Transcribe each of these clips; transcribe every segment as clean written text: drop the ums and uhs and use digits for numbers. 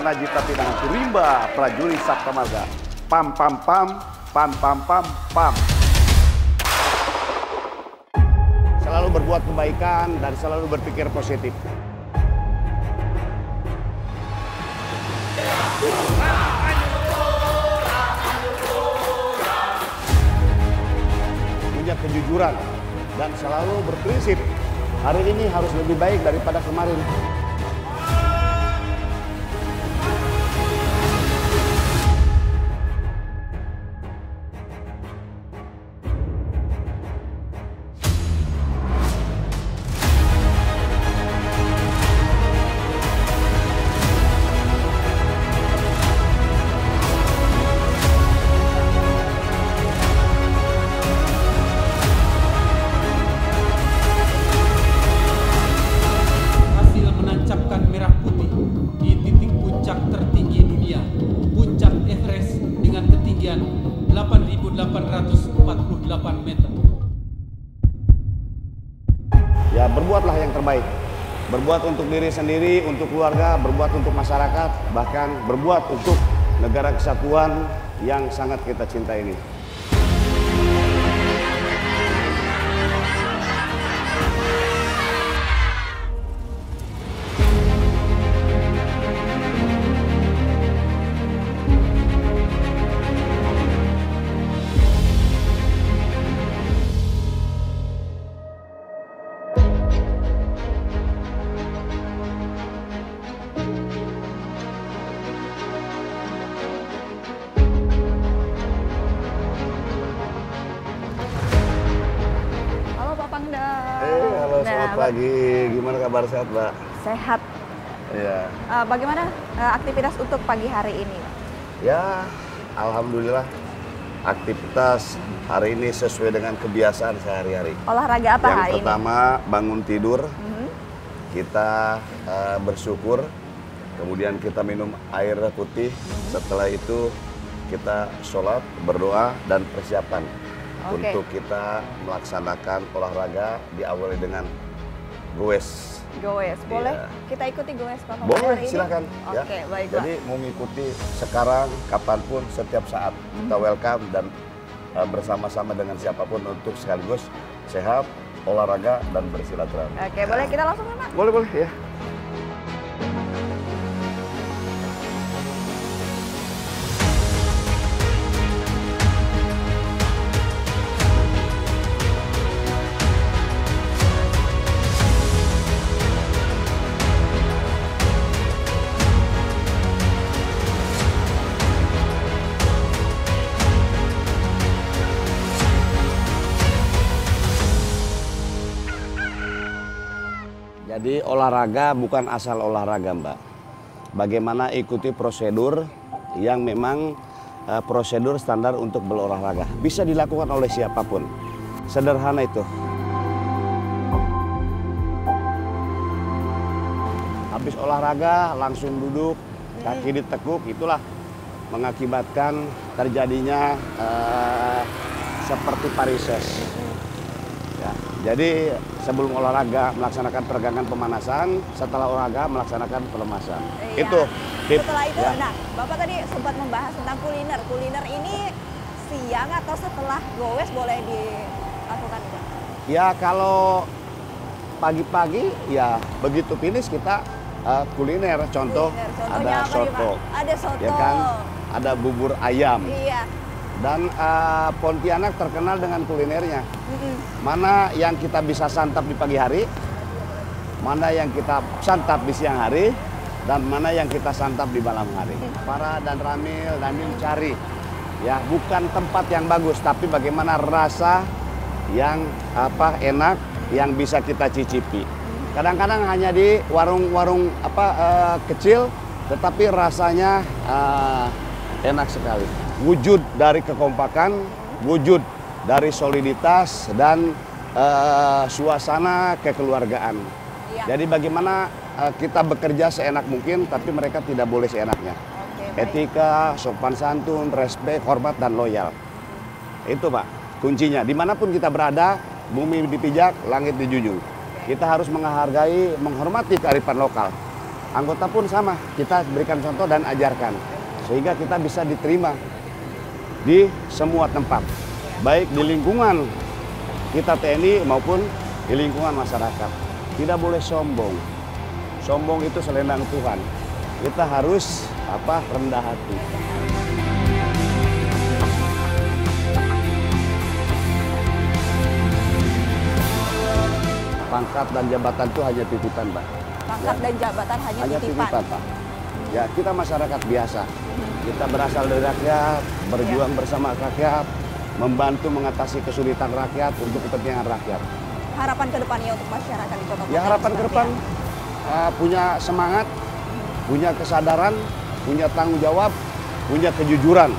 Najita Pinangan Turimba, prajurit Sabta Marga. Pam pam pam, pam pam pam pam. Selalu berbuat kebaikan dan selalu berpikir positif. Punya kejujuran dan selalu berprinsip. Hari ini harus lebih baik daripada kemarin. ketinggian 8.848 meter. Ya, berbuatlah yang terbaik. Berbuat untuk diri sendiri, untuk keluarga, berbuat untuk masyarakat, bahkan berbuat untuk negara kesatuan yang sangat kita cintai ini. Halo, selamat pagi. Gimana kabar, sehat, Mbak? Sehat. Iya. Bagaimana aktivitas untuk pagi hari ini? Ya, alhamdulillah aktivitas hari ini sesuai dengan kebiasaan sehari-hari. Olahraga apa hari ini? Yang pertama, bangun tidur, kita bersyukur, kemudian kita minum air putih, setelah itu kita sholat, berdoa, dan persiapan. Untuk kita melaksanakan olahraga diawali dengan goes. Goes, boleh Iya. kita ikuti goes Pak? Boleh, hari ini? silakan. Ya. Oke, baik Pak. Jadi mau mengikuti sekarang, kapanpun, setiap saat. Kita welcome dan bersama-sama dengan siapapun untuk sekaligus sehat, olahraga, dan bersilaturahmi. Oke, boleh kita langsung Pak? Boleh, boleh ya. Jadi olahraga bukan asal olahraga, Mbak. Bagaimana ikuti prosedur yang memang prosedur standar untuk berolahraga. Bisa dilakukan oleh siapapun. Sederhana itu. Habis olahraga langsung duduk, kaki ditekuk, itulah mengakibatkan terjadinya seperti varises. Ya, jadi sebelum olahraga melaksanakan peregangan pemanasan, setelah olahraga melaksanakan pelemasan. Iya. Itu tips. Setelah itu, Ya. nah Bapak tadi sempat membahas tentang kuliner. Kuliner ini siang atau setelah goes boleh dilakukan Pak? Ya, kalau pagi-pagi ya begitu finish kita kuliner. Contoh Contohnya ada apa nih, soto, Pak? Ada soto. ya kan? Ada bubur ayam. Iya. Dan Pontianak terkenal dengan kulinernya. Mana yang kita bisa santap di pagi hari, mana yang kita santap di siang hari, dan mana yang kita santap di malam hari. Para dan Ramil cari, ya bukan tempat yang bagus, tapi bagaimana rasa yang enak yang bisa kita cicipi. Kadang-kadang hanya di warung-warung kecil, tetapi rasanya enak sekali. Wujud dari kekompakan, wujud dari soliditas dan suasana kekeluargaan. Iya. Jadi bagaimana kita bekerja seenak mungkin, tapi mereka tidak boleh seenaknya. Oke, baik. Etika, sopan santun, respek, hormat, dan loyal. Itu Pak, kuncinya. Dimanapun kita berada, bumi dipijak, langit dijunjung. Kita harus menghargai, menghormati kearifan lokal. Anggota pun sama, kita berikan contoh dan ajarkan. Sehingga kita bisa diterima di semua tempat. Baik di lingkungan kita TNI maupun di lingkungan masyarakat. Tidak boleh sombong. Sombong itu selendang Tuhan. Kita harus rendah hati. Pangkat dan jabatan itu hanya titipan, Pak. Pangkat dan jabatan hanya titipan, Pak. Ya, kita masyarakat biasa. Kita berasal dari rakyat, berjuang bersama rakyat, membantu mengatasi kesulitan rakyat untuk kepentingan rakyat. Harapan kedepannya untuk masyarakat di Kota Pontianak? Ya, harapan ke depan punya semangat, punya kesadaran, punya tanggung jawab, punya kejujuran,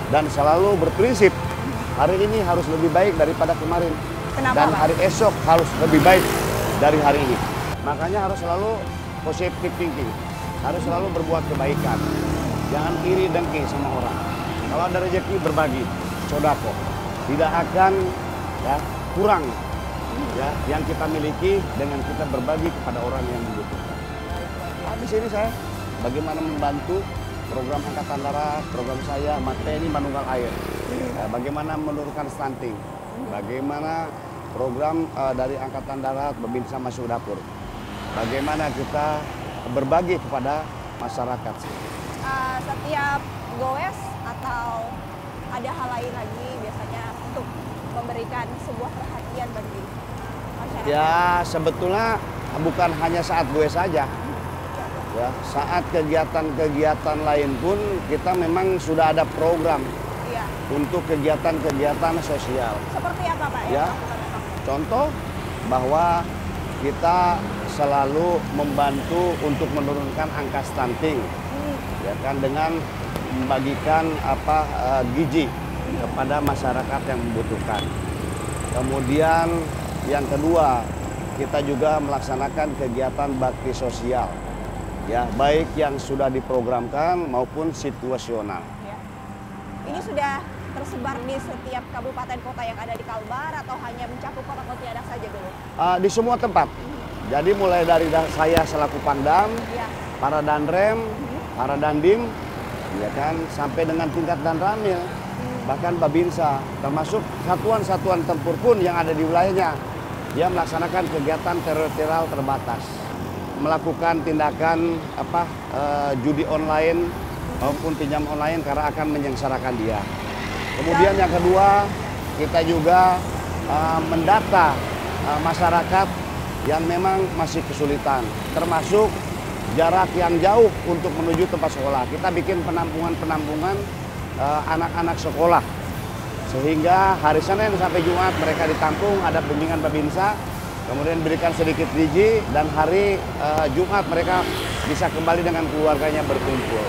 dan selalu berprinsip hari ini harus lebih baik daripada kemarin. Kenapa, Dan Pak? hari esok harus lebih baik dari hari ini. Makanya harus selalu positive thinking, harus selalu berbuat kebaikan. Jangan iri dengki sama orang. Kalau ada rezeki berbagi, sodako. Tidak akan kurang yang kita miliki dengan kita berbagi kepada orang yang membutuhkan. Di sini saya bagaimana membantu program Angkatan Darat, program saya TNI Manunggal Air. Bagaimana menurunkan stunting, bagaimana program dari Angkatan Darat Babinsa Masuk Dapur. Bagaimana kita berbagi kepada masyarakat. Setiap goes atau ada hal lain lagi biasanya untuk memberikan sebuah perhatian bagi masyarakat? Ya, sebetulnya bukan hanya saat gue saja. Ya, saat kegiatan-kegiatan lain pun kita memang sudah ada program untuk kegiatan-kegiatan sosial. Seperti apa, Pak? Ya, contoh bahwa kita selalu membantu untuk menurunkan angka stunting, ya kan, dengan membagikan gizi kepada masyarakat yang membutuhkan. Kemudian yang kedua, kita juga melaksanakan kegiatan bakti sosial, ya, baik yang sudah diprogramkan maupun situasional. Ya. Ini sudah tersebar di setiap kabupaten kota yang ada di Kalbar atau hanya mencakup Kota Pontianak saja dulu? Di semua tempat. Jadi mulai dari saya selaku Pangdam, para Danrem, para Dandim, ya kan, sampai dengan tingkat Danramil, bahkan Babinsa, termasuk satuan-satuan tempur pun yang ada di wilayahnya, dia melaksanakan kegiatan teritorial terbatas, melakukan tindakan judi online maupun pinjam online karena akan menyengsarakan dia. Kemudian yang kedua, kita juga mendata masyarakat yang memang masih kesulitan, termasuk jarak yang jauh untuk menuju tempat sekolah. Kita bikin penampungan anak-anak sekolah, sehingga hari Senin sampai Jumat mereka ditampung, ada bimbingan Babinsa, kemudian berikan sedikit gizi, dan hari Jumat mereka bisa kembali dengan keluarganya berkumpul.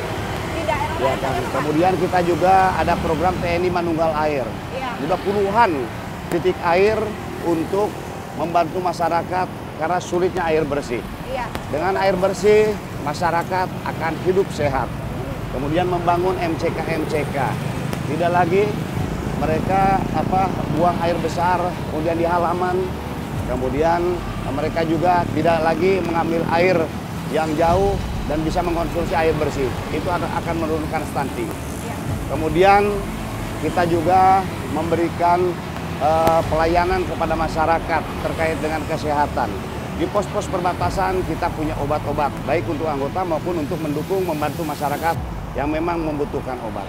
Di daerah Ya kan. Kemudian kita juga ada program TNI Manunggal Air. Sudah puluhan titik air untuk membantu masyarakat karena sulitnya air bersih. Dengan air bersih, masyarakat akan hidup sehat. Kemudian membangun MCK. Tidak lagi mereka buang air besar kemudian di halaman. Kemudian mereka juga tidak lagi mengambil air yang jauh dan bisa mengkonsumsi air bersih. Itu akan menurunkan stunting. Kemudian kita juga memberikan pelayanan kepada masyarakat terkait dengan kesehatan. Di pos-pos perbatasan kita punya obat-obat, baik untuk anggota maupun untuk mendukung, membantu masyarakat yang memang membutuhkan obat.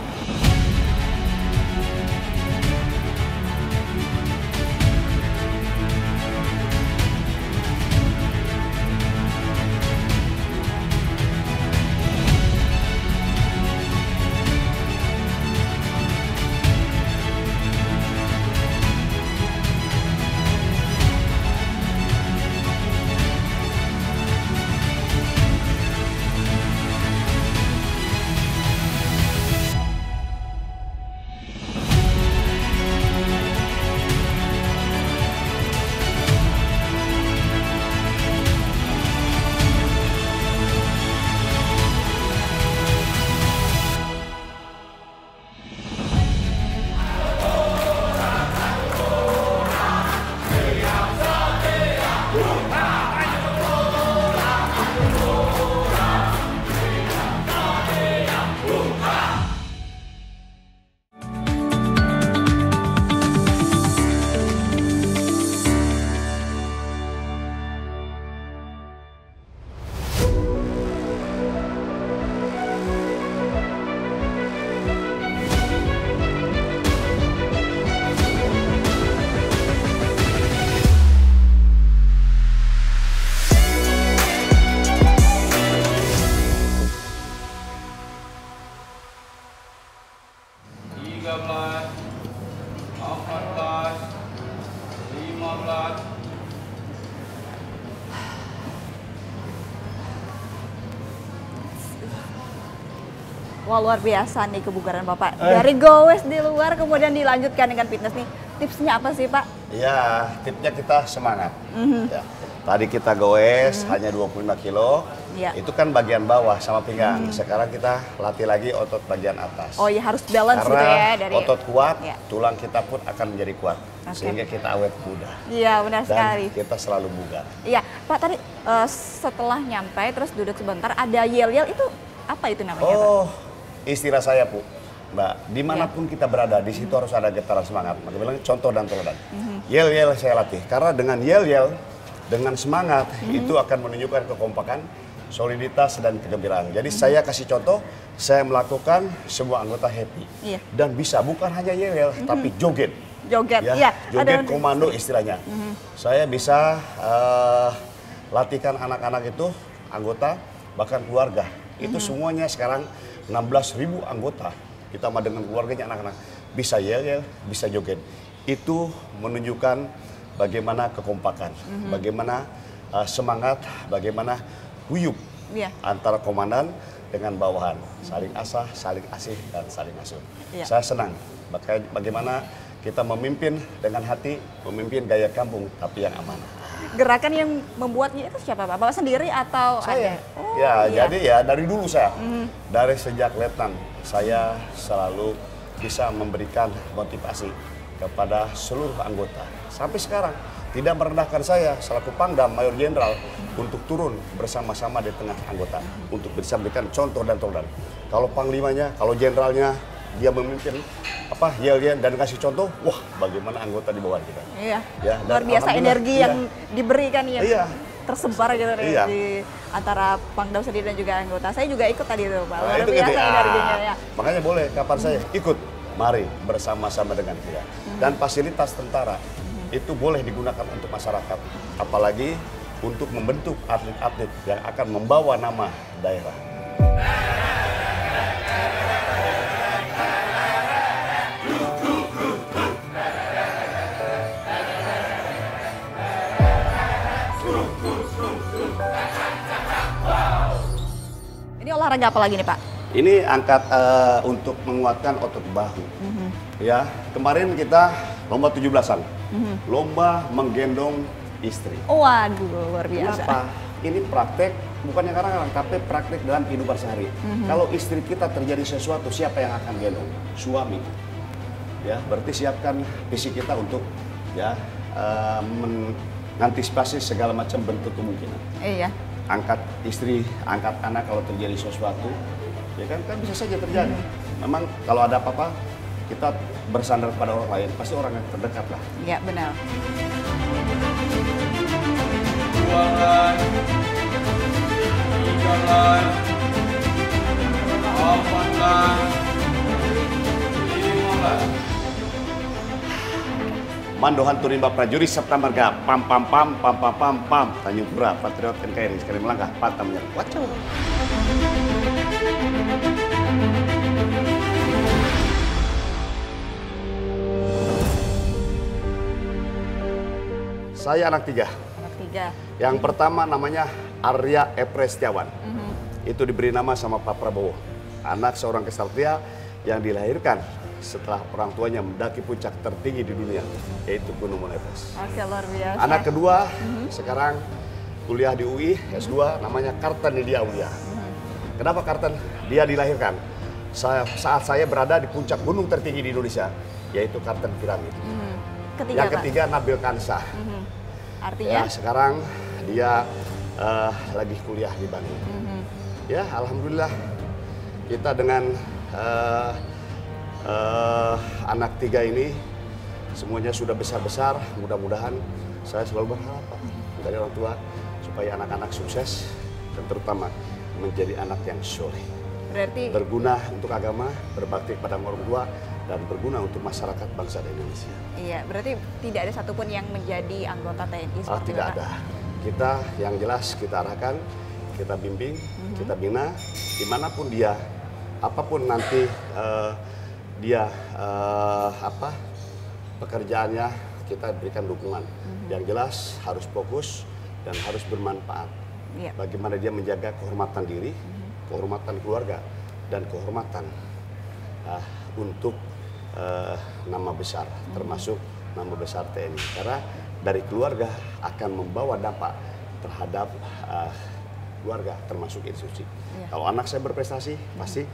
Wah, luar biasa nih kebugaran Bapak. Dari goes di luar kemudian dilanjutkan dengan fitness nih. Tipsnya apa sih Pak? Ya, tipsnya kita semangat. Ya. Tadi kita goes hanya 25 kilo. Ya. Itu kan bagian bawah sama pinggang. Sekarang kita latih lagi otot bagian atas. Oh ya, harus balance Karena gitu ya dari otot kuat, ya. tulang kita pun akan menjadi kuat. Sehingga kita awet muda. Iya, benar Dan sekali. kita selalu bugar. Iya, Pak tadi setelah nyampe terus duduk sebentar ada yel-yel itu apa itu namanya Pak? Oh, istilah saya Bu, Mbak, dimanapun kita berada, di situ harus ada getaran semangat. Maka bilang contoh dan teladan. Yel-yel saya latih, karena dengan yel-yel, dengan semangat, itu akan menunjukkan kekompakan, soliditas, dan kegembiraan. Jadi saya kasih contoh, saya melakukan semua anggota happy. Iya. Dan bisa, bukan hanya yel-yel, tapi joget. Joget, Ya, iya. joget komando istilahnya. Saya bisa latihkan anak-anak itu, anggota, bahkan keluarga. Itu semuanya sekarang 16.000 anggota. Kita sama dengan keluarganya anak-anak. Bisa yel-yel, bisa joget. Itu menunjukkan bagaimana kekompakan, bagaimana semangat, bagaimana guyup antara komandan dengan bawahan. Saling asah, saling asih, dan saling asuh. Saya senang bagaimana kita memimpin dengan hati, memimpin gaya kampung, tapi yang amanah. Gerakan yang membuatnya itu siapa Pak? Bapak sendiri atau Saya. ada? Oh, Ya, iya. jadi ya dari dulu saya, dari sejak letnan, saya selalu bisa memberikan motivasi kepada seluruh anggota. Sampai sekarang, tidak merendahkan saya selaku Pangdam Mayor Jenderal untuk turun bersama-sama di tengah anggota, untuk bisa memberikan contoh dan teladan. Kalau Panglimanya, kalau Jenderalnya, dia memimpin yel-yel dan kasih contoh, wah bagaimana anggota di bawah kita. Iya. Ya, Luar biasa energi yang diberikan yang tersebar gitu di antara Pangdam sendiri dan juga anggota. Saya juga ikut tadi itu Pak. Luar biasa energinya ya. Makanya boleh kapan saya ikut, mari bersama-sama dengan kita. Dan fasilitas tentara itu boleh digunakan untuk masyarakat, apalagi untuk membentuk atlet-atlet yang akan membawa nama daerah. Ini olahraga apa lagi nih Pak? Ini angkat untuk menguatkan otot bahu. Ya, kemarin kita lomba 17-an. Lomba menggendong istri. Waduh, luar biasa. Kenapa? Ini praktek, bukannya kadang-kadang, tapi praktek dalam kehidupan sehari. Kalau istri kita terjadi sesuatu, siapa yang akan gendong? Suami. Ya, berarti siapkan fisik kita untuk mengantisipasi segala macam bentuk kemungkinan. Iya. Angkat istri, angkat anak kalau terjadi sesuatu, ya kan bisa saja terjadi. Memang kalau ada apa-apa, kita bersandar pada orang lain, pasti orang yang terdekat lah. Iya, benar. Jualan, jalan, amankan, limolan. Mandohan Turimba Prajurit serta marga pam pam pam pam pam pam pam Tanjung Pura Patriot NKRI sekali melangkah patah menyerang. Waco. Saya anak tiga. Anak tiga. Yang pertama namanya Arya Eprestiawan. Itu diberi nama sama Pak Prabowo. Anak seorang kesatria yang dilahirkan setelah orang tuanya mendaki puncak tertinggi di dunia, yaitu Gunung Everest. Oke, luar biasa. Anak kedua sekarang kuliah di UI S2, namanya Karten Nidia Aulia. Kenapa Karten? Dia dilahirkan saat saya berada di puncak gunung tertinggi di Indonesia, yaitu Karten Piramid. Yang ketiga Nabil Kansah. Artinya? Ya, sekarang dia lagi kuliah di Bandung. Ya, alhamdulillah kita dengan anak tiga ini semuanya sudah besar-besar. Mudah-mudahan saya selalu berharap dari orang tua supaya anak-anak sukses dan terutama menjadi anak yang soleh. Berarti berguna untuk agama, berbakti kepada orang tua, dan berguna untuk masyarakat bangsa Indonesia. iya, berarti tidak ada satupun yang menjadi anggota TNI seperti Tidak Bapak? ada. Kita yang jelas kita arahkan, kita bimbing, kita bina, dimanapun dia, apapun nanti dia pekerjaannya, kita berikan dukungan. Yang jelas harus fokus dan harus bermanfaat. Bagaimana dia menjaga kehormatan diri, kehormatan keluarga, dan kehormatan untuk nama besar, termasuk nama besar TNI. Karena dari keluarga akan membawa dampak terhadap keluarga, termasuk institusi. Kalau anak saya berprestasi, pasti,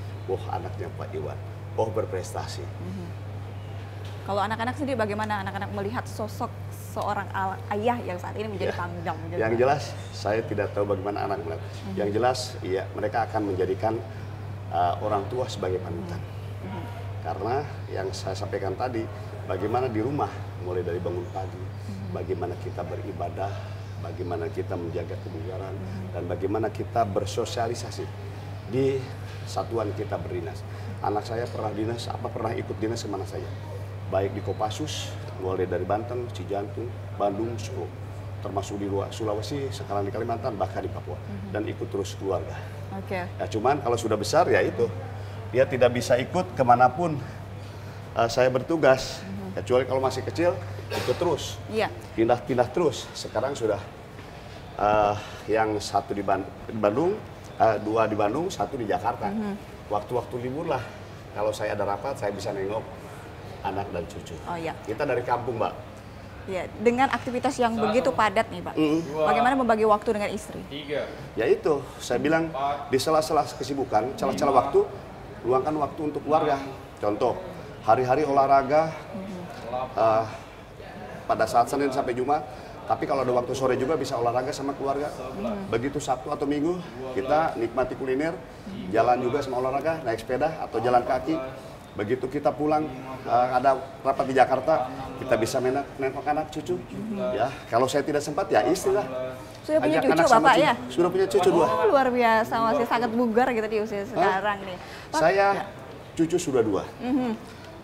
anaknya Pak Iwan, berprestasi. Kalau anak-anak sendiri bagaimana anak-anak melihat sosok seorang ayah yang saat ini menjadi pangdam? Yang jelas, saya tidak tahu bagaimana anak melihat. Yang jelas, ya mereka akan menjadikan orang tua sebagai panutan. Karena yang saya sampaikan tadi, bagaimana di rumah, mulai dari bangun pagi, bagaimana kita beribadah, bagaimana kita menjaga kebugaran, dan bagaimana kita bersosialisasi di satuan kita berdinas. Anak saya pernah dinas, pernah ikut dinas kemana saja. Baik di Kopassus, mulai dari Banten, Cijantung, Bandung, Solo. Termasuk di luar Sulawesi, sekarang di Kalimantan, bahkan di Papua. Dan ikut terus keluarga. Ya, cuman kalau sudah besar ya itu, dia tidak bisa ikut kemanapun saya bertugas. Kecuali kalau masih kecil, ikut terus. Pindah-pindah terus. Sekarang sudah yang satu di Bandung, dua di Bandung, satu di Jakarta. Waktu-waktu libur lah, kalau saya ada rapat, saya bisa nengok anak dan cucu. Kita dari kampung, Mbak. Ya, dengan aktivitas yang begitu padat nih, Pak. Bagaimana membagi waktu dengan istri? Ya itu, saya bilang di sela-sela kesibukan, celah-celah waktu, luangkan waktu untuk keluarga. Contoh, hari-hari olahraga pada saat Senin sampai Jumat, tapi kalau ada waktu sore juga bisa olahraga sama keluarga. Begitu Sabtu atau Minggu, kita nikmati kuliner, jalan juga sama olahraga, naik sepeda atau jalan kaki. Begitu kita pulang, ada rapat di Jakarta, kita bisa nengok anak cucu. Ya, kalau saya tidak sempat ya istri lah. Sudah punya cucu Bapak ya? Sudah punya cucu 2. Luar biasa, masih sangat bugar gitu di usia sekarang nih. Pak, saya cucu sudah 2.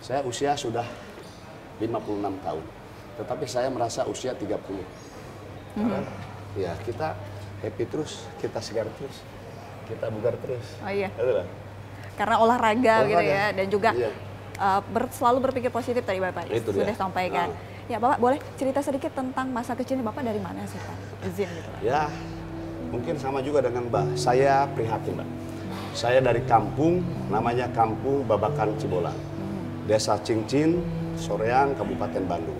Saya usia sudah 56 tahun. Tetapi saya merasa usia 30. Karena ya kita happy terus, kita segar terus, kita bugar terus. Karena olahraga gitu ya, dan juga selalu berpikir positif tadi Bapak sudah sampaikan. Ya Bapak boleh cerita sedikit tentang masa kecilnya Bapak dari mana sih Pak? Izin gitu. Ya, mungkin sama juga dengan Mbak. Saya prihatin Mbak. Saya dari kampung, namanya Kampung Babakan Cibolang. Desa Cincin, Soreang, Kabupaten Bandung.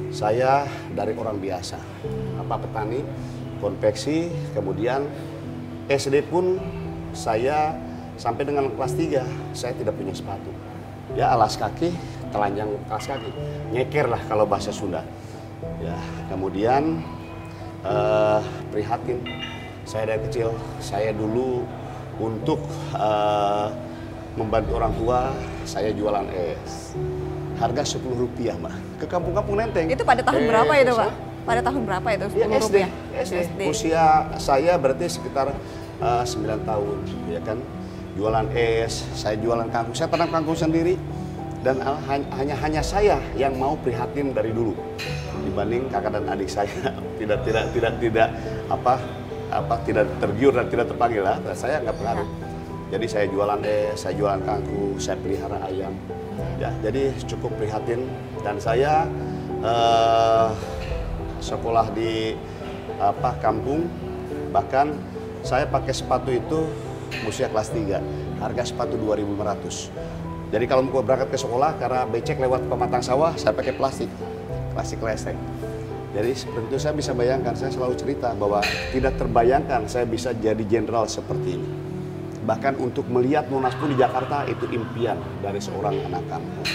Saya dari orang biasa, petani, konveksi, kemudian SD pun saya sampai dengan kelas 3, saya tidak punya sepatu. Ya alas kaki, telanjang alas kaki. Nyeker lah kalau bahasa Sunda. Ya, kemudian prihatin. Saya dari kecil, saya dulu untuk membantu orang tua, saya jualan es. Harga Rp10, Mbak. Ke kampung-kampung Nenteng. Itu pada tahun berapa itu, Pak? Pada tahun berapa itu? Rp10. SD. Usia saya berarti sekitar 9 tahun, ya kan? Jualan es, saya jualan kangkung, saya tanam kangkung sendiri, dan hanya saya yang mau prihatin dari dulu dibanding kakak dan adik saya. tidak tergiur dan tidak terpanggil lah, saya nggak pengaruh. Jadi saya jualan es, saya jualan kangkung, saya pelihara ayam, ya jadi cukup prihatin. Dan saya sekolah di kampung, bahkan saya pakai sepatu itu usia kelas 3, harga sepatu 2.500. Jadi kalau mau berangkat ke sekolah, karena becek lewat pematang sawah, saya pakai plastik leseng. Jadi seperti itu saya bisa bayangkan, saya selalu cerita bahwa tidak terbayangkan saya bisa jadi jenderal seperti ini. Bahkan untuk melihat Monas pun di Jakarta itu impian dari seorang anak kampung.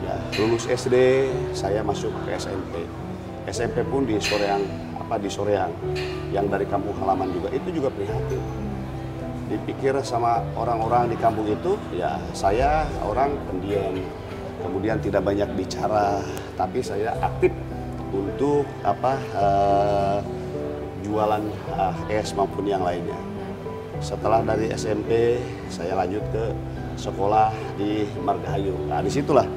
Ya, lulus SD, saya masuk ke SMP. SMP pun di Soreang, yang dari kampung halaman juga, itu juga prihatin. Dipikir sama orang-orang di kampung itu, ya saya orang pendiam, kemudian tidak banyak bicara, tapi saya aktif untuk jualan es maupun yang lainnya. Setelah dari SMP, saya lanjut ke sekolah di Margahayu. Nah, disitulah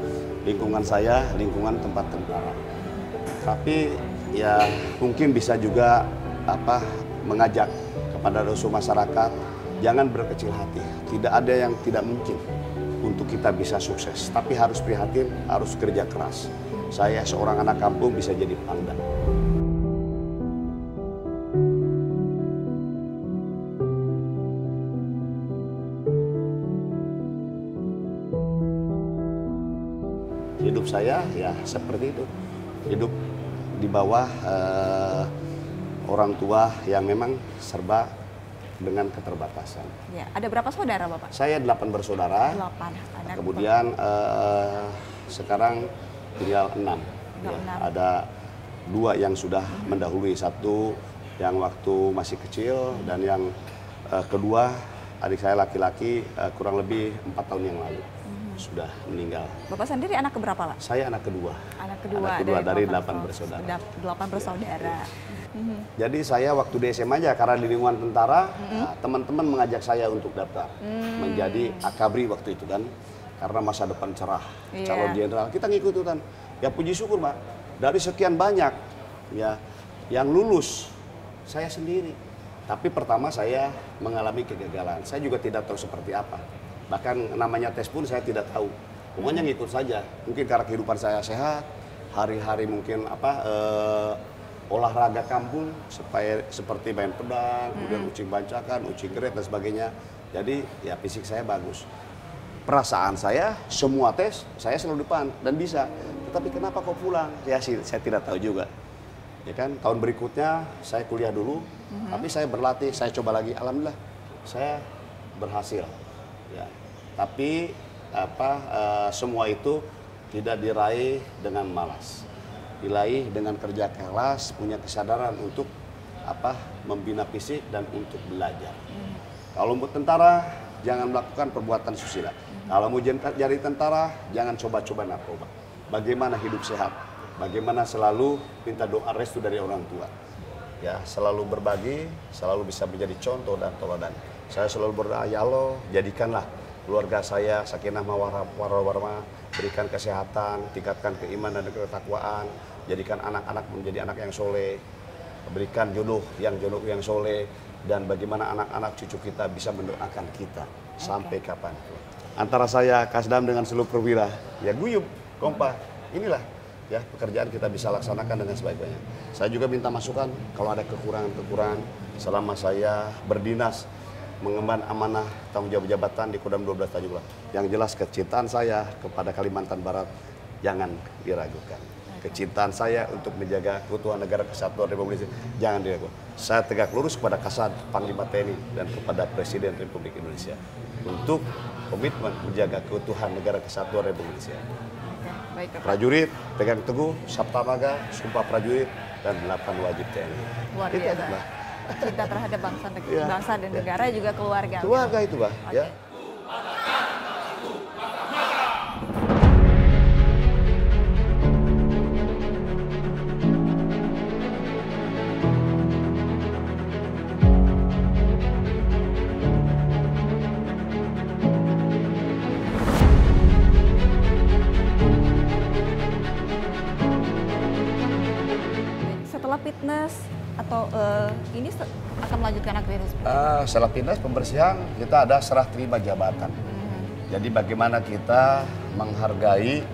lingkungan saya, lingkungan tempat tentara. Tapi ya mungkin bisa juga mengajak kepada seluruh masyarakat, jangan berkecil hati. Tidak ada yang tidak mungkin untuk kita bisa sukses. Tapi harus prihatin, harus kerja keras. Saya seorang anak kampung bisa jadi pangdam. Hidup saya ya seperti itu. Hidup di bawah orang tua yang memang serba dengan keterbatasan. Ya, ada berapa saudara Bapak? Saya 8 bersaudara. 8 anak. Kemudian sekarang tinggal 6. Ya, ada 2 yang sudah mendahului, 1 yang waktu masih kecil dan yang kedua adik saya laki-laki kurang lebih 4 tahun yang lalu sudah meninggal. Bapak sendiri anak keberapa, Pak? Saya anak kedua. Anak kedua dari 8 bersaudara. 8 bersaudara. Jadi saya waktu di SMA aja karena di lingkungan tentara, teman-teman mengajak saya untuk daftar menjadi akabri waktu itu kan, karena masa depan cerah, calon jenderal. Kita ngikutin. Ya puji syukur Pak, dari sekian banyak ya yang lulus saya sendiri. Tapi pertama saya mengalami kegagalan. Saya juga tidak tahu seperti apa. Bahkan namanya tes pun saya tidak tahu. Pokoknya ngikut saja. Mungkin karena kehidupan saya sehat, hari-hari mungkin olahraga kampung supaya seperti main pedang, kemudian ucing bancakan, ucing geret dan sebagainya. Jadi ya fisik saya bagus. Perasaan saya semua tes saya selalu depan dan bisa. Tetapi kenapa kok pulang? Ya sih saya tidak tahu juga. Ya kan tahun berikutnya saya kuliah dulu, tapi saya berlatih, saya coba lagi. Alhamdulillah saya berhasil. Ya. Tapi semua itu tidak diraih dengan malas. Diraih dengan kerja keras, punya kesadaran untuk membina fisik dan untuk belajar. Kalau untuk tentara jangan melakukan perbuatan susila. Kalau mau jadi tentara jangan coba-coba narkoba. Bagaimana hidup sehat? Bagaimana selalu minta doa restu dari orang tua. Ya, selalu berbagi, selalu bisa menjadi contoh dan teladan. Saya selalu berdoa, ya Allah, jadikanlah keluarga saya sakinah mawaddah warahmah, berikan kesehatan, tingkatkan keimanan dan ketakwaan, jadikan anak-anak menjadi anak yang soleh, berikan jodoh yang soleh, dan bagaimana anak-anak cucu kita bisa mendoakan kita sampai kapanpun. Antara saya Kasdam dengan seluruh perwira, ya guyup, kompak, inilah ya pekerjaan kita bisa laksanakan dengan sebaik-baiknya. Saya juga minta masukan kalau ada kekurangan-kekurangan selama saya berdinas mengemban amanah tanggung jawab jabatan di Kodam 12 Yang jelas kecintaan saya kepada Kalimantan Barat jangan diragukan. Kecintaan saya untuk menjaga keutuhan negara kesatuan Republik Indonesia jangan diragukan. Saya tegak lurus kepada Kasat Panglima TNI dan kepada Presiden Republik Indonesia untuk komitmen menjaga keutuhan negara kesatuan Republik Indonesia. Baik, prajurit pegang teguh Sabta Marga, Sumpah Prajurit, dan 8 wajib TNI. Luar biasa. Cinta terhadap bangsa dan negara juga keluarga. Keluarga itu, Pak. Okay. Ya. Setelah fitness atau ini akan melanjutkan aktivitas? Setelah fitness pembersihan kita ada serah terima jabatan. Jadi bagaimana kita menghargai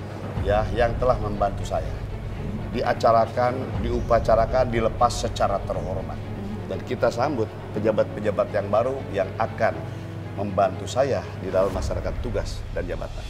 ya yang telah membantu saya. Diacarakan, diupacarakan, dilepas secara terhormat. Dan kita sambut pejabat-pejabat yang baru yang akan membantu saya di dalam masyarakat tugas dan jabatan.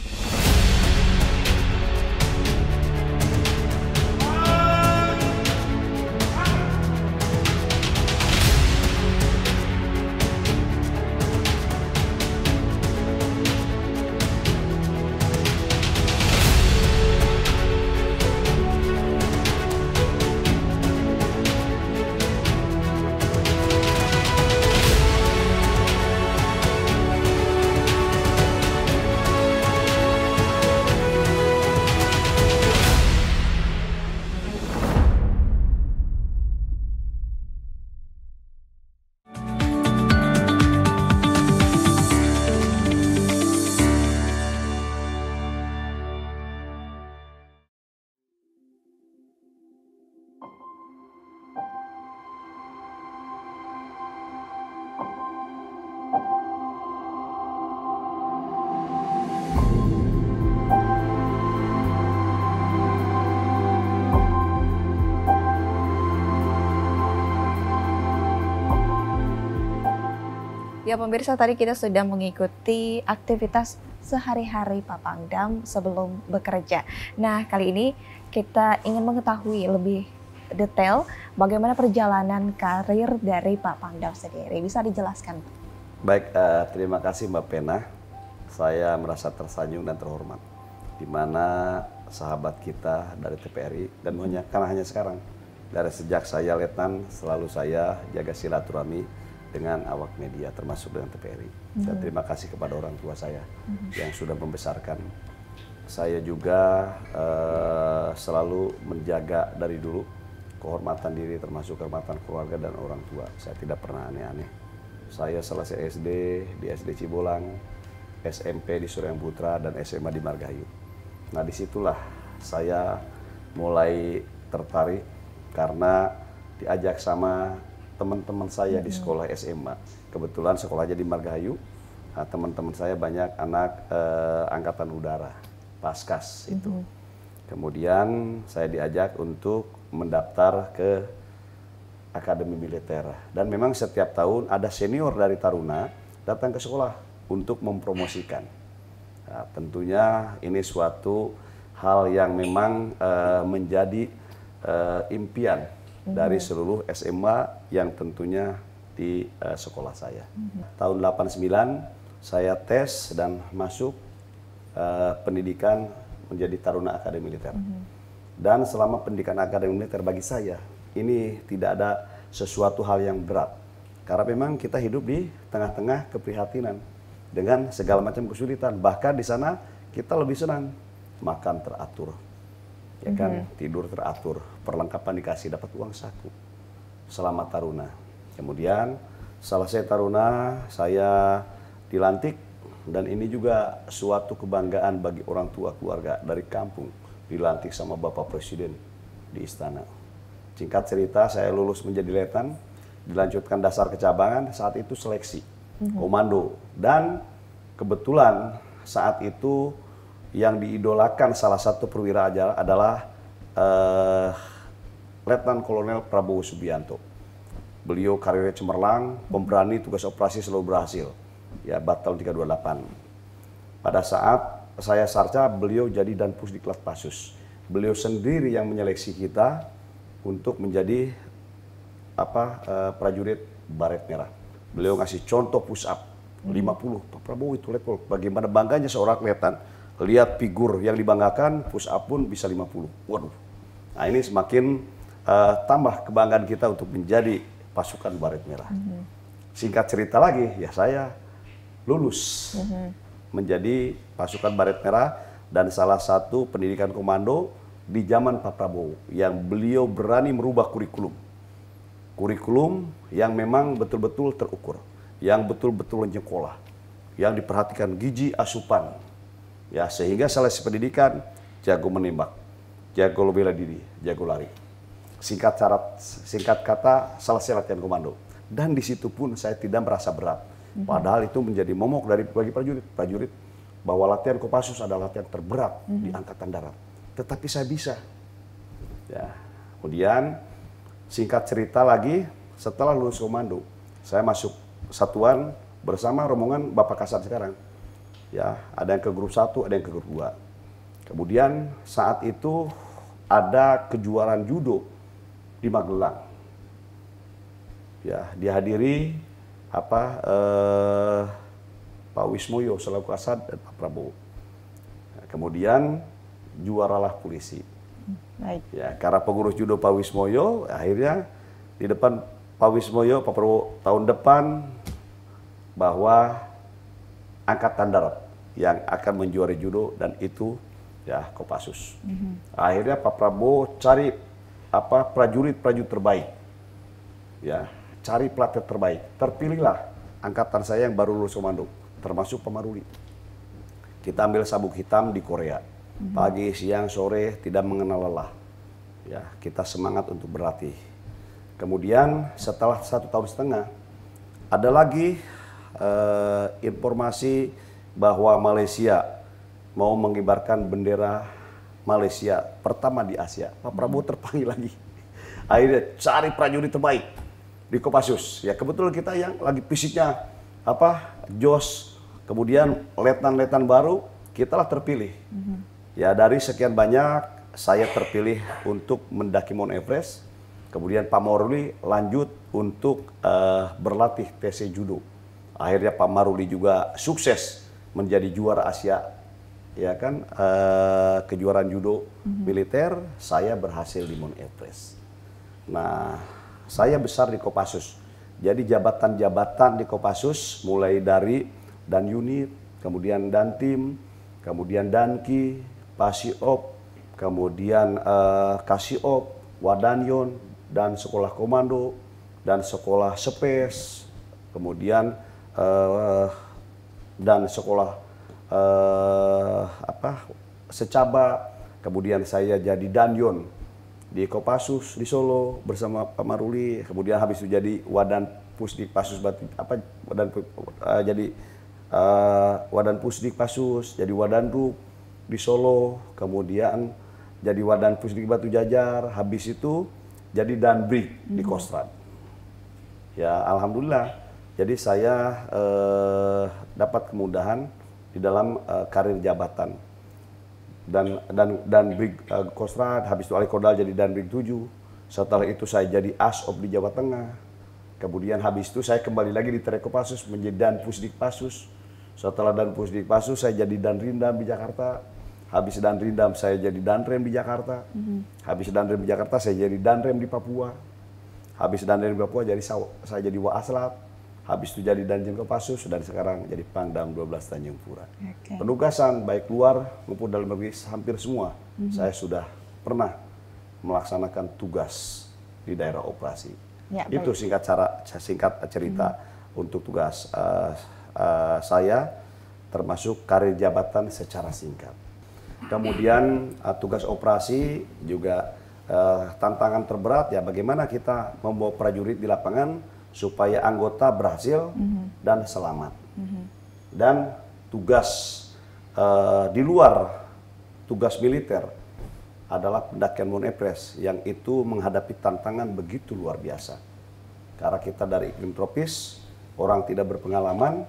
Ya pemirsa, tadi kita sudah mengikuti aktivitas sehari-hari Pak Pangdam sebelum bekerja. Nah, kali ini kita ingin mengetahui lebih detail bagaimana perjalanan karir dari Pak Pangdam sendiri. Bisa dijelaskan? Baik, terima kasih Mbak Pena. Saya merasa tersanjung dan terhormat di mana sahabat kita dari TPRI dan karena hanya sekarang, dari sejak saya letnan selalu saya jaga silaturahmi dengan awak media termasuk dengan TPRI. Dan terima kasih kepada orang tua saya yang sudah membesarkan. Saya juga selalu menjaga dari dulu kehormatan diri termasuk kehormatan keluarga dan orang tua. Saya tidak pernah aneh-aneh. Saya selesai SD di SD Cibolang, SMP di Suryang Putra dan SMA di Margahayu. Nah disitulah saya mulai tertarik karena diajak sama teman-teman saya di sekolah SMA. Kebetulan sekolahnya di Margahayu. Nah, teman-teman saya banyak anak angkatan udara, Paskas itu. Kemudian saya diajak untuk mendaftar ke Akademi Militer. Dan memang setiap tahun ada senior dari Taruna datang ke sekolah untuk mempromosikan. Nah, tentunya ini suatu hal yang memang menjadi impian dari seluruh SMA yang tentunya di sekolah saya. Tahun 89 saya tes dan masuk pendidikan menjadi Taruna Akademi Militer. Dan selama pendidikan Akademi Militer bagi saya ini tidak ada sesuatu hal yang berat. Karena memang kita hidup di tengah-tengah keprihatinan dengan segala macam kesulitan. Bahkan di sana kita lebih senang makan teratur. Ya kan, tidur teratur, perlengkapan dikasih, dapat uang saku selama Taruna. Kemudian selesai Taruna, saya dilantik dan ini juga suatu kebanggaan bagi orang tua keluarga dari kampung, dilantik sama Bapak Presiden di istana. Singkat cerita, saya lulus menjadi letnan, dilanjutkan dasar kecabangan, saat itu seleksi komando dan kebetulan saat itu yang diidolakan salah satu perwira adalah Letnan Kolonel Prabowo Subianto. Beliau karirnya cemerlang, pemberani, tugas operasi selalu berhasil. Ya, Batal 328. Pada saat saya sarca, beliau jadi Danpus Diklat Pasus. Beliau sendiri yang menyeleksi kita untuk menjadi prajurit baret merah. Beliau ngasih contoh push up 50. Pak Prabowo itu level. Bagaimana bangganya seorang letnan. Lihat figur yang dibanggakan, push up pun bisa 50. Waduh. Nah ini semakin tambah kebanggaan kita untuk menjadi pasukan baret merah. Singkat cerita lagi, ya saya lulus menjadi pasukan baret merah dan salah satu pendidikan komando di zaman Pak Prabowo yang beliau berani merubah kurikulum. Kurikulum yang memang betul-betul terukur, yang betul-betul menyekolah, yang diperhatikan gizi asupan. Ya, sehingga selesai pendidikan, jago menembak, jago bela diri, jago lari. Singkat kata, selesai latihan komando. Dan di situ pun saya tidak merasa berat. Padahal itu menjadi momok bagi prajurit bahwa latihan Kopassus adalah latihan terberat di Angkatan Darat. Tetapi saya bisa. Ya. Kemudian singkat cerita lagi, setelah lulus komando, saya masuk satuan bersama rombongan Bapak Kasat sekarang. Ya, ada yang ke grup 1, ada yang ke grup 2. Kemudian saat itu ada kejuaraan judo di Magelang. Ya, dihadiri Pak Wismoyo selaku Kasat dan Pak Prabowo. Nah, kemudian juaralah polisi. Baik. Ya, karena pengurus judo Pak Wismoyo, akhirnya di depan Pak Wismoyo, Pak Prabowo tahun depan bahwa Angkatan Darat yang akan menjuari judo dan itu ya Kopassus. Akhirnya Pak Prabowo cari prajurit-prajurit terbaik. Ya, cari pelatih terbaik. Terpilihlah angkatan saya yang baru lulus komando, termasuk Pak Maruli. Kita ambil sabuk hitam di Korea. Pagi, siang, sore tidak mengenal lelah. Ya, kita semangat untuk berlatih. Kemudian setelah 1,5 tahun ada lagi informasi bahwa Malaysia mau mengibarkan bendera Malaysia pertama di Asia. Pak Prabowo terpanggil lagi. Akhirnya cari prajurit terbaik di Kopassus. Ya kebetulan kita yang lagi fisiknya JOS, kemudian letnan-letnan baru, kitalah terpilih. Ya dari sekian banyak, saya terpilih untuk mendaki Mount Everest. Kemudian Pak Maruli lanjut untuk berlatih TC Judo. Akhirnya Pak Maruli juga sukses menjadi juara Asia, ya kan, kejuaraan judo militer. Saya berhasil di Mount Everest. Nah, saya besar di Kopassus. Jadi jabatan-jabatan di Kopassus mulai dari dan unit, kemudian dantim, kemudian danki, pasiop, kemudian kasiop, wadanyon, dan sekolah komando, dan sekolah sepes, kemudian dan sekolah secaba, kemudian saya jadi danyon di Kopassus di Solo bersama Pak Maruli, kemudian habis itu jadi wadan pusdikpasus jadi wadan pusdikpasus, jadi wadanruk di Solo, kemudian jadi wadan pusdik Batu Jajar, habis itu jadi danbrig di Kostrad. Ya alhamdulillah, jadi saya dapat kemudahan di dalam karir jabatan. Dan Brig Kostrad, habis itu Alikodal jadi Danbrig 7. Setelah itu saya jadi ASOP di Jawa Tengah. Kemudian habis itu saya kembali lagi di Kopassus menjadi Dan Pusdikpasus. Setelah Dan Pusdikpasus saya jadi Danrindam di Jakarta. Habis Danrindam saya jadi Danrem di Jakarta. Habis Danrem di Jakarta saya jadi Danrem di Papua. Habis Danrem di Papua saya jadi Waaslat. Habis itu jadi Danjen Kopassus dan sekarang jadi Pangdam 12 Tanjung Pura. Penugasan baik luar maupun dalam negeri hampir semua saya sudah pernah melaksanakan tugas di daerah operasi. Ya, itu singkat cerita untuk tugas saya, termasuk karir jabatan secara singkat. Kemudian tugas operasi juga tantangan terberat ya, bagaimana kita membawa prajurit di lapangan supaya anggota berhasil dan selamat. Dan tugas di luar tugas militer adalah pendakian Mount Everest, yang itu menghadapi tantangan begitu luar biasa. Karena kita dari iklim tropis, orang tidak berpengalaman,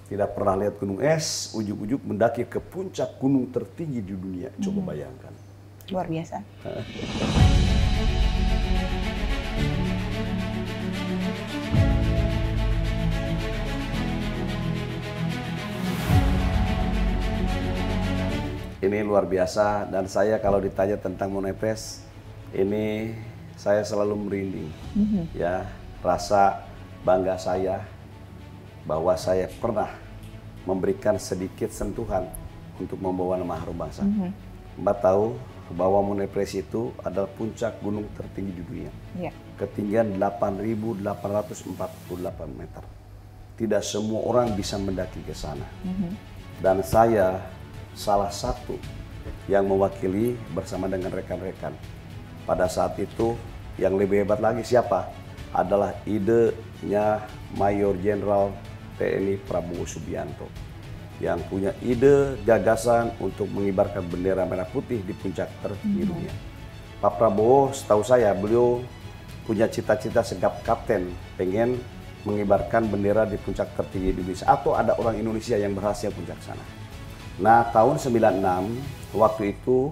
tidak pernah lihat gunung es, ujuk-ujuk mendaki ke puncak gunung tertinggi di dunia. Coba bayangkan. Luar biasa. Ini luar biasa, dan saya kalau ditanya tentang Mount Everest, ini saya selalu merinding. Ya, rasa bangga saya bahwa saya pernah memberikan sedikit sentuhan untuk membawa nama harum bangsa. Mbak tahu bahwa Mount Everest itu adalah puncak gunung tertinggi di dunia. Ketinggian 8.848 meter. Tidak semua orang bisa mendaki ke sana. Dan saya salah satu yang mewakili bersama dengan rekan-rekan. Pada saat itu yang lebih hebat lagi siapa? Adalah idenya Mayor Jenderal TNI Prabowo Subianto, yang punya ide gagasan untuk mengibarkan bendera merah putih di puncak tertinggi dunia. Pak Prabowo, setahu saya, beliau punya cita-cita segap kapten, pengen mengibarkan bendera di puncak tertinggi Indonesia, atau ada orang Indonesia yang berhasil puncak sana. Nah, tahun 96, waktu itu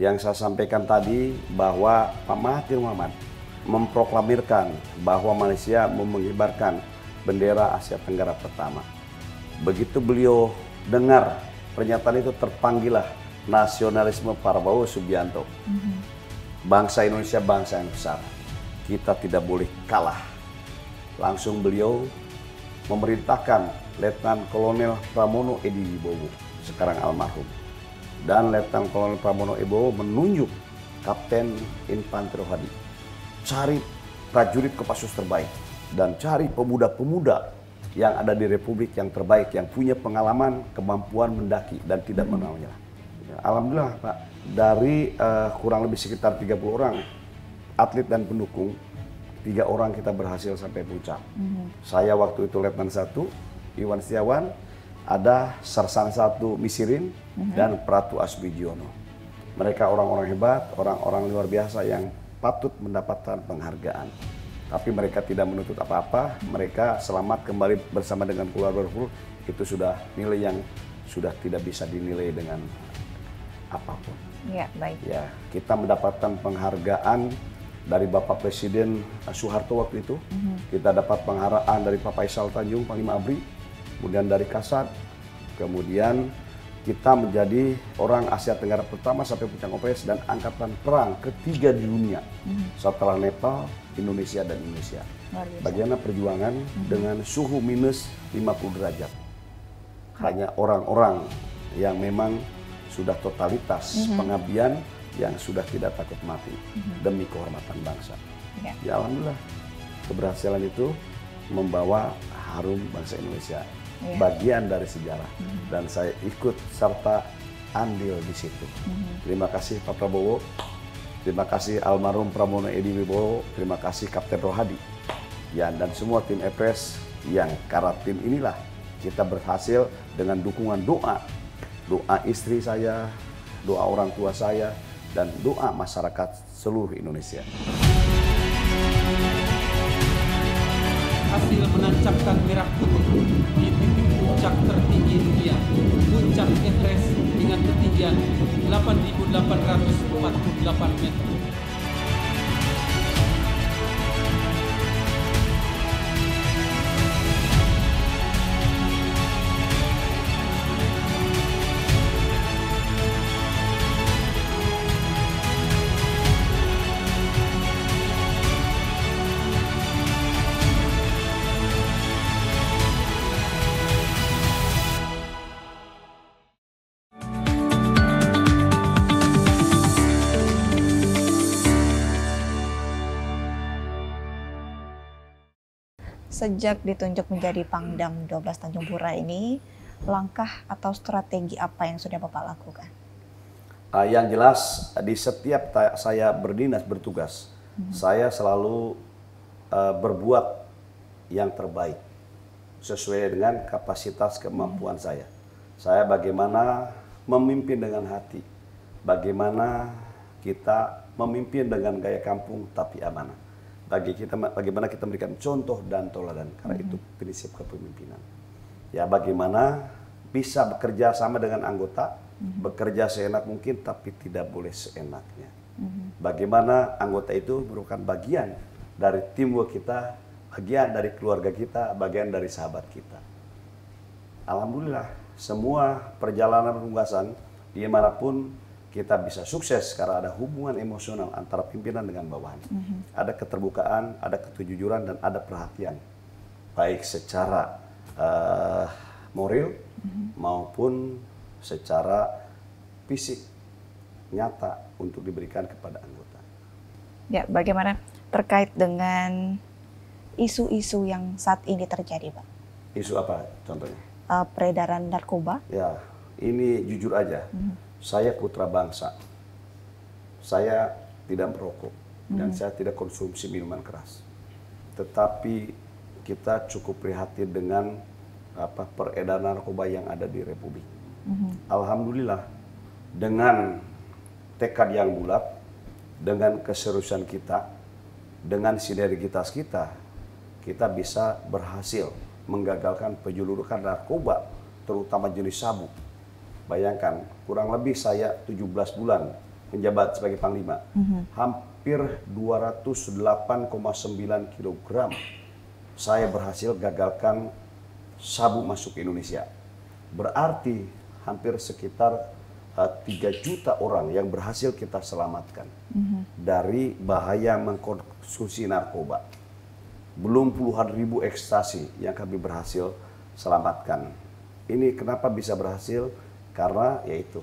yang saya sampaikan tadi bahwa Pak Mahathir Muhammad memproklamirkan bahwa Malaysia mau mengibarkan bendera Asia Tenggara pertama. Begitu beliau dengar pernyataan itu, terpanggillah nasionalisme Prabowo Subianto. Bangsa Indonesia bangsa yang besar, kita tidak boleh kalah. Langsung beliau memerintahkan Letnan Kolonel Pramono Edi Wibowo, sekarang almarhum, dan Letnan Kolonel Pramono Wibowo menunjuk Kapten Infanteri Hadi, cari prajurit Kopassus terbaik dan cari pemuda-pemuda yang ada di Republik yang terbaik, yang punya pengalaman, kemampuan mendaki dan tidak mau menyerah. Alhamdulillah Pak, dari kurang lebih sekitar 30 orang atlet dan pendukung, 3 orang kita berhasil sampai puncak. Saya waktu itu Letnan 1, Iwan Setiawan, ada Sersan 1 Misirin, dan Pratu Asbidiono. Mereka orang-orang hebat, orang-orang luar biasa yang patut mendapatkan penghargaan. tapi mereka tidak menuntut apa-apa, mereka selamat kembali bersama dengan keluarga berkumpul, itu sudah nilai yang sudah tidak bisa dinilai dengan apapun. Ya, baik. Ya, kita mendapatkan penghargaan dari Bapak Presiden Soeharto waktu itu, kita dapat penghargaan dari Pak Faisal Tanjung, Panglima ABRI, kemudian dari Kasat, kemudian kita menjadi orang Asia Tenggara pertama sampai puncak operasi dan angkatan perang ketiga di dunia setelah Nepal, Indonesia dan Indonesia. Bagaimana perjuangan dengan suhu minus 50 derajat. Hanya orang-orang yang memang sudah totalitas pengabdian yang sudah tidak takut mati demi kehormatan bangsa. Ya alhamdulillah keberhasilan itu membawa harum bangsa Indonesia. Bagian dari sejarah dan saya ikut serta andil di situ. Terima kasih Pak Prabowo, terima kasih almarhum Pramono Edi Wibowo, terima kasih Kapten Rohadi, ya dan semua tim EPRES yang karena tim inilah kita berhasil dengan dukungan doa istri saya, doa orang tua saya dan doa masyarakat seluruh Indonesia. Hasil menancapkan merah putih di titik puncak tertinggi dunia, puncak Everest dengan ketinggian 8.848 meter. Sejak ditunjuk menjadi Pangdam 12 Tanjung Pura ini, langkah atau strategi apa yang sudah Bapak lakukan? Yang jelas di setiap saya berdinas bertugas, saya selalu berbuat yang terbaik sesuai dengan kapasitas kemampuan saya. Saya bagaimana memimpin dengan hati, bagaimana kita memimpin dengan gaya kampung tapi amanah. Bagaimana kita memberikan contoh dan teladan, karena itu prinsip kepemimpinan. Ya bagaimana bisa bekerja sama dengan anggota, bekerja seenak mungkin tapi tidak boleh seenaknya. Bagaimana anggota itu merupakan bagian dari teamwork kita, bagian dari keluarga kita, bagian dari sahabat kita. Alhamdulillah semua perjalanan penugasan dimanapun kita bisa sukses karena ada hubungan emosional antara pimpinan dengan bawahan. Ada keterbukaan, ada kejujuran, dan ada perhatian. Baik secara moral maupun secara fisik nyata untuk diberikan kepada anggota. Ya, bagaimana terkait dengan isu-isu yang saat ini terjadi, Pak? Isu apa contohnya? Peredaran narkoba. Ya, ini jujur aja. Saya putra bangsa, saya tidak merokok dan saya tidak konsumsi minuman keras. Tetapi kita cukup prihatin dengan peredaran narkoba yang ada di Republik. Alhamdulillah dengan tekad yang bulat, dengan keseriusan kita, dengan sinergitas kita, kita bisa berhasil menggagalkan penyeludupan narkoba, terutama jenis sabu. Bayangkan, kurang lebih saya 17 bulan menjabat sebagai Panglima. Hampir 208,9 kg saya berhasil gagalkan sabu masuk ke Indonesia. Berarti hampir sekitar 3 juta orang yang berhasil kita selamatkan dari bahaya mengkonsumsi narkoba. Belum puluhan ribu ekstasi yang kami berhasil selamatkan. Ini kenapa bisa berhasil? Karena yaitu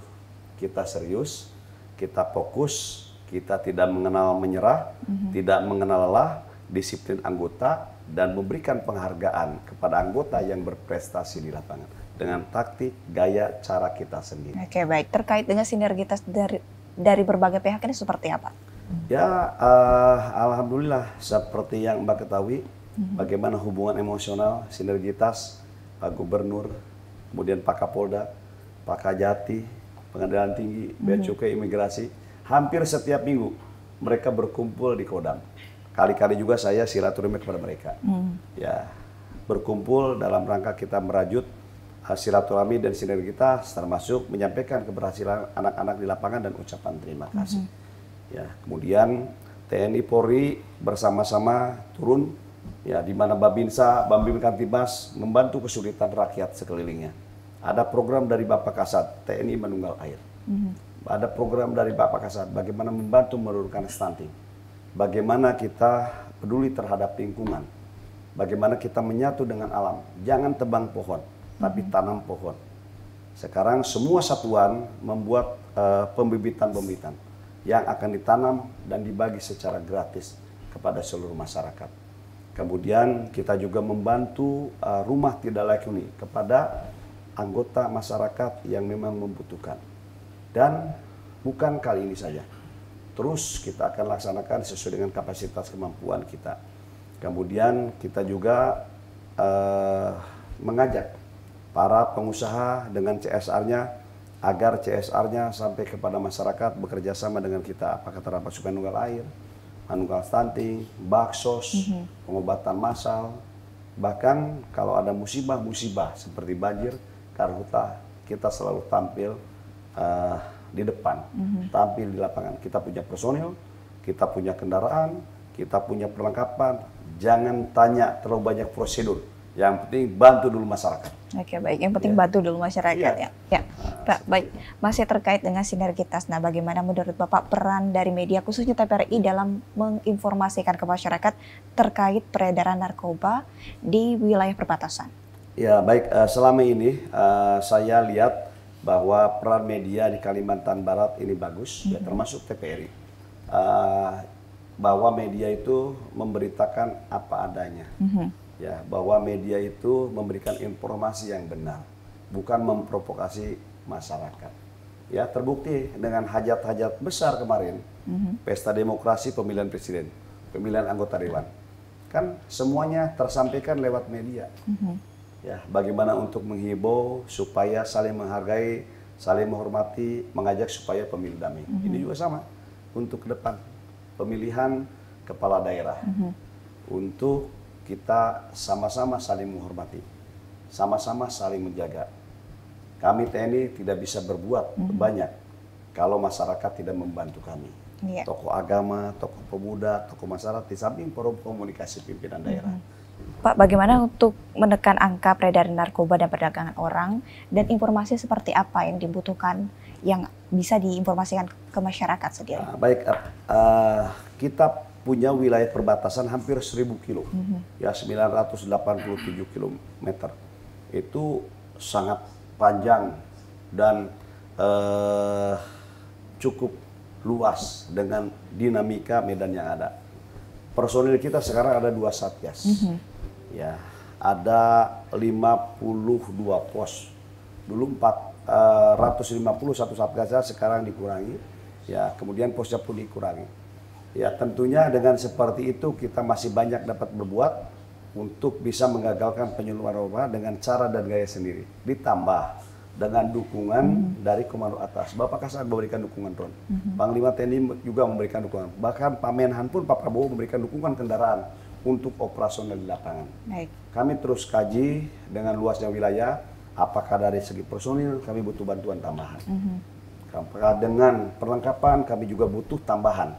kita serius, kita fokus, kita tidak mengenal menyerah, tidak mengenal lelah, disiplin anggota, dan memberikan penghargaan kepada anggota yang berprestasi di lapangan dengan taktik, gaya, cara kita sendiri. Oke, baik. Terkait dengan sinergitas dari berbagai pihak ini seperti apa? Ya, alhamdulillah seperti yang Mbak ketahui, bagaimana hubungan emosional, sinergitas Pak Gubernur, kemudian Pak Kapolda, Pak Kajati, Pengadilan Tinggi, Bea Cukai, Imigrasi, hampir setiap minggu mereka berkumpul di Kodam kali-kali juga saya silaturahmi kepada mereka. Ya, berkumpul dalam rangka kita merajut silaturahmi dan sinergitas, termasuk menyampaikan keberhasilan anak-anak di lapangan dan ucapan terima kasih. Ya, kemudian TNI Polri bersama-sama turun, ya, di mana Babinsa, Bambim Kantibas membantu kesulitan rakyat sekelilingnya. Ada program dari Bapak Kasat, TNI Manunggal Air. Ada program dari Bapak Kasat, bagaimana membantu menurunkan stunting. Bagaimana kita peduli terhadap lingkungan. Bagaimana kita menyatu dengan alam. Jangan tebang pohon, tapi tanam pohon. Sekarang semua satuan membuat pembibitan-pembibitan yang akan ditanam dan dibagi secara gratis kepada seluruh masyarakat. Kemudian kita juga membantu rumah tidak layak huni kepada anggota masyarakat yang memang membutuhkan. Dan bukan kali ini saja. Terus kita akan laksanakan sesuai dengan kapasitas kemampuan kita. Kemudian kita juga mengajak para pengusaha dengan CSR-nya agar CSR-nya sampai kepada masyarakat bekerja sama dengan kita. Apakah terdapat Sungai Nunggal Air, Manunggal Stunting, Baksos, pengobatan massal. Bahkan kalau ada musibah-musibah seperti banjir, karhutlah, kita selalu tampil di depan, tampil di lapangan. Kita punya personil, kita punya kendaraan, kita punya perlengkapan. Jangan tanya terlalu banyak prosedur. Yang penting bantu dulu masyarakat. Oke, baik. Yang penting bantu dulu masyarakat ya. Ya, Pak, baik. Masih terkait dengan sinergitas. Nah, bagaimana menurut Bapak peran dari media khususnya TVRI dalam menginformasikan ke masyarakat terkait peredaran narkoba di wilayah perbatasan? Ya, baik. Selama ini saya lihat bahwa peran media di Kalimantan Barat ini bagus, ya, termasuk TVRI. Bahwa media itu memberitakan apa adanya. Ya, bahwa media itu memberikan informasi yang benar, bukan memprovokasi masyarakat. Ya, terbukti dengan hajat-hajat besar kemarin, pesta demokrasi pemilihan presiden, pemilihan anggota dewan, kan semuanya tersampaikan lewat media. Ya, bagaimana untuk menghibau supaya saling menghargai, saling menghormati, mengajak supaya pemilu damai. Ini juga sama untuk ke depan pemilihan kepala daerah, untuk kita sama-sama saling menghormati, sama-sama saling menjaga. Kami TNI tidak bisa berbuat banyak kalau masyarakat tidak membantu kami. Tokoh agama, tokoh pemuda, tokoh masyarakat, di samping forum komunikasi pimpinan daerah. Pak, bagaimana untuk menekan angka peredaran narkoba dan perdagangan orang, dan informasi seperti apa yang dibutuhkan yang bisa diinformasikan ke masyarakat sendiri? Baik, kita punya wilayah perbatasan hampir 1000 kilo, ya 987 kilometer. Itu sangat panjang dan cukup luas dengan dinamika medan yang ada. Personil kita sekarang ada 2 satgas, ya, ada 52 pos. Dulu 450 satu satgasnya, sekarang dikurangi, ya, kemudian posnya pun dikurangi. Ya, tentunya dengan seperti itu kita masih banyak dapat berbuat untuk bisa menggagalkan penyelundupan narkoba dengan cara dan gaya sendiri. Ditambah dengan dukungan dari komando atas. Bapak Kasat memberikan dukungan drone. Panglima TNI juga memberikan dukungan. Bahkan Pak Menhan pun, Pak Prabowo memberikan dukungan kendaraan untuk operasional di lapangan. Baik. Kami terus kaji dengan luasnya wilayah, apakah dari segi personil kami butuh bantuan tambahan. Apakah dengan perlengkapan kami juga butuh tambahan.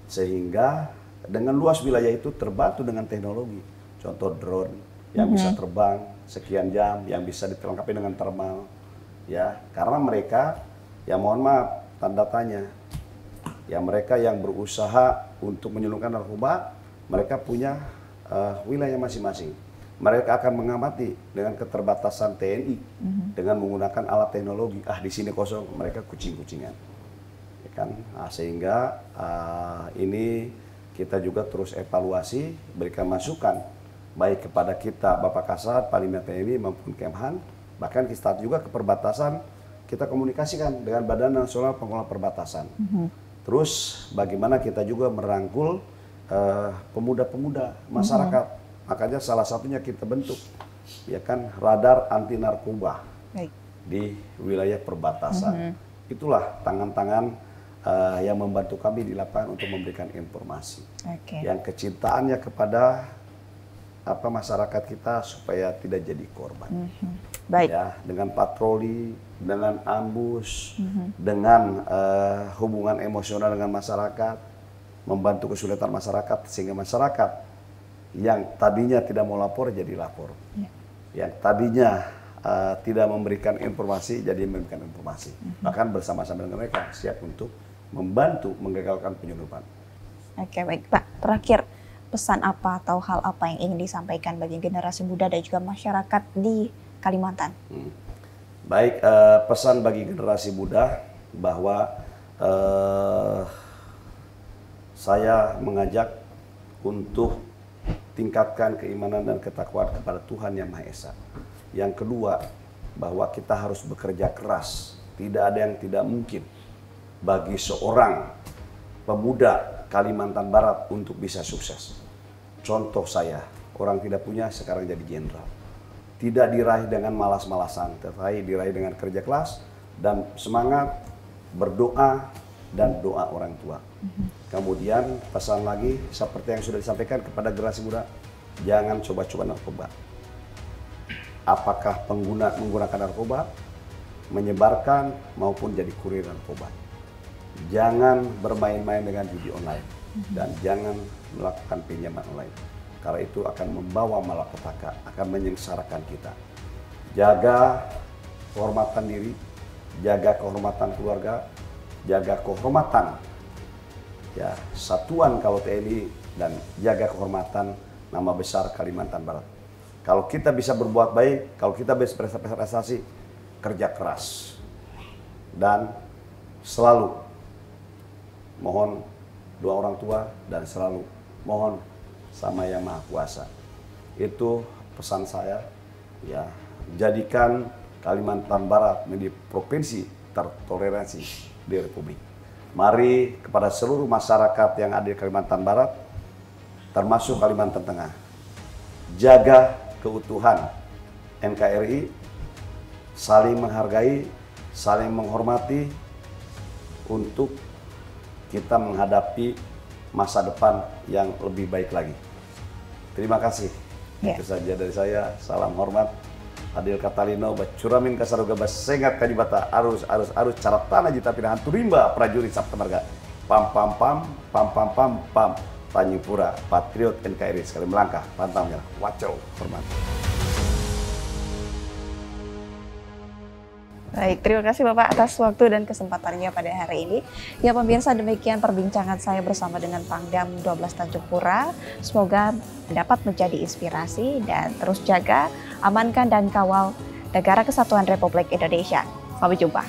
Sehingga dengan luas wilayah itu terbantu dengan teknologi. Contoh drone yang bisa terbang sekian jam, yang bisa dilengkapi dengan thermal. Ya, karena mereka, ya mohon maaf, tanda tanya. Ya, mereka yang berusaha untuk menyelundupkan narkoba, mereka punya wilayah masing-masing. Mereka akan mengamati dengan keterbatasan TNI dengan menggunakan alat teknologi. Di sini kosong, mereka kucing-kucingan. Kan? Nah, sehingga ini kita juga terus evaluasi, berikan masukan baik kepada kita Bapak Kasat, Panglima TNI maupun Kemhan, bahkan kita juga ke perbatasan, kita komunikasikan dengan Badan Nasional Pengelola Perbatasan. Terus bagaimana kita juga merangkul pemuda-pemuda masyarakat, makanya salah satunya kita bentuk, ya kan, radar anti narkoba di wilayah perbatasan. Itulah tangan-tangan yang membantu kami di lapangan untuk memberikan informasi. Okay. Yang kecintaannya kepada masyarakat kita supaya tidak jadi korban. Baik. Ya, dengan patroli, dengan ambus, dengan hubungan emosional dengan masyarakat, membantu kesulitan masyarakat sehingga masyarakat yang tadinya tidak mau lapor jadi lapor, yang tadinya tidak memberikan informasi jadi memberikan informasi. Bahkan bersama-sama dengan mereka siap untuk membantu menggagalkan penyelundupan. Oke, baik Pak. Terakhir, pesan apa atau hal apa yang ingin disampaikan bagi generasi muda dan juga masyarakat di Kalimantan? Baik, pesan bagi generasi muda bahwa saya mengajak untuk tingkatkan keimanan dan ketakwaan kepada Tuhan Yang Maha Esa. Yang kedua, bahwa kita harus bekerja keras. Tidak ada yang tidak mungkin bagi seorang pemuda Kalimantan Barat untuk bisa sukses. Contoh saya, orang tidak punya sekarang jadi jenderal. Tidak diraih dengan malas-malasan, tetapi diraih dengan kerja keras dan semangat, berdoa, dan doa orang tua. Kemudian pesan lagi seperti yang sudah disampaikan kepada generasi muda, jangan coba-coba narkoba. Apakah menggunakan narkoba, menyebarkan maupun jadi kurir narkoba. Jangan bermain-main dengan judi online dan jangan melakukan pinjaman online. Karena itu akan membawa malapetaka, akan menyengsarakan kita. Jaga kehormatan diri, jaga kehormatan keluarga, jaga kehormatan satuan kalau TNI, dan jaga kehormatan nama besar Kalimantan Barat. Kalau kita bisa berbuat baik, kalau kita bisa berprestasi, kerja keras. Dan selalu mohon doa orang tua dan selalu mohon sama Yang Maha Kuasa. Itu pesan saya, ya. Jadikan Kalimantan Barat menjadi provinsi tertoleransi di Republik. Mari kepada seluruh masyarakat yang ada di Kalimantan Barat, termasuk Kalimantan Tengah, jaga keutuhan NKRI, saling menghargai, saling menghormati untuk kita menghadapi masa depan yang lebih baik lagi. Terima kasih. Itu saja dari saya. Salam hormat. Adil Katalino bacuramin kasaruga basengat kadibata arus cara tanah jita pinahan turimba prajurit Sabta Marga pam Tanjung Pura Patriot NKRI sekali melangkah pantang menyerah. Wacau hormat. Baik, terima kasih Bapak atas waktu dan kesempatannya pada hari ini. Ya pemirsa, demikian perbincangan saya bersama dengan Pangdam 12 Tanjung Pura. Semoga dapat menjadi inspirasi dan terus jaga, amankan dan kawal Negara Kesatuan Republik Indonesia. Sampai jumpa.